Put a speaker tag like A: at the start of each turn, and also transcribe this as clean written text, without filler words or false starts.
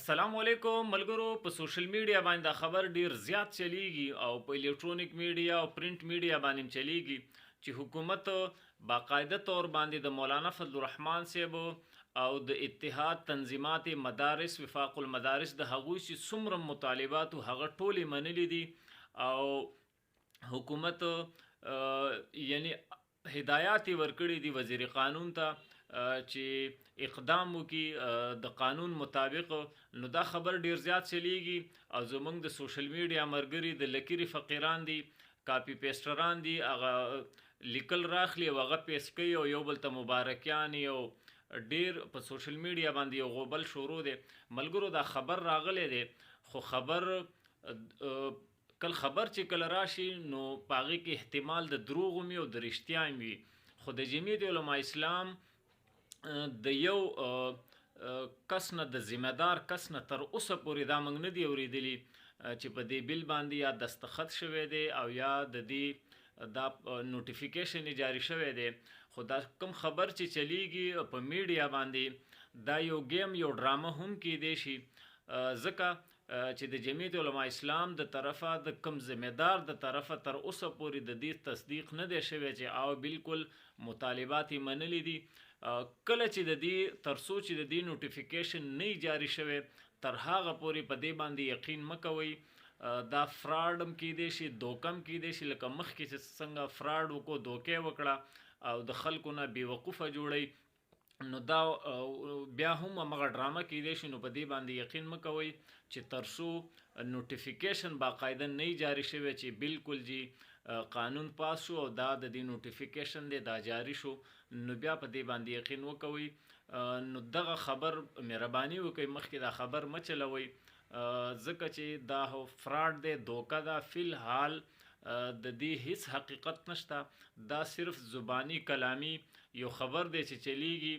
A: السلام علیکم ملګرو. په سوشل میډیا باندې دا خبر ډیر زیات چلیږي او په الکترونیک میډیا او پرنٹ میډیا باندې هم چلیږي چې حکومت باقاعده طور باندې د مولانا فضل الرحمن صاحب او د اتحاد تنظیمات مدارس وفاق المدارس د هغوی چې څومره مطالبات هغه ټولې منلي دي او حکومت یعنی هدایات ورکړي دي وزیر قانون ته چې اقدام وکړي د قانون مطابق. نو دا خبر ډیر زیات چلیږي او زمونږ د سوشل میډیا مرګري د لکيري فقیران دي، کاپی پیسټران دي، هغه لیکل راخلی او هغه پیسټ کوي او یو بل ته مبارکیان او ډیر په سوشل میډیا باندې یو غوبل شروع دي. ملګرو دا خبر راغلی دی خو خبر کل خبر چې کله راشي نو پاغي کې احتمال د دروغ وي او د رښتیا وي. خو د جمعیت علماء اسلام د یو کس نه د ذمہ دار کس نه تر اوسه پورې دا موږ نه دی اوریدلی چې په دې بل باندې یا دستخط شوی دی او یا د دې دا نوټیفیکیشن جاری شوی دی. خو دا کم خبر چې چلیږي په میډیا باندې دا یو گیم یو ډرامه هم کې دی شي ځکه چې د جمعیت علماء اسلام د طرفه د کم ذمہ دار د طرفه تر اوسه پورې د دې تصدیق نه دی شوی چې او بالکل مطالبات منلي دي. کله چې د دې ترسو چې د دې نوټیفیکیشن نه جاری شوی تر هغه پورې په دې باندې یقین مکوئ. دا فراډم کې دی شي، دوکم کې دی شي، لکه مخکې چې څنګه فراډ وکړو دوکې وکړه او د خلکو نه بیوقوفه جوړی نو دا بیا هم هغه ډرامه کې دی شي. نو په دې باندې یقین مکوئ چې ترسو نوټیفیکیشن باقاعده نه جاری شوی چې بالکل جی قانون پاس شو او دا د دې نوټیفیکیشن دی دا جاری شو نو بیا په دې باندې یقین وکوئ. نو دغه خبر مهرباني وکئ مخکې دا خبر مچلوئ ځکه چې دا فراډ دی، دوکه ده. فی الحال د دې هیڅ حقیقت نشته، دا صرف زبانی کلامی یو خبر دی چې چلیږي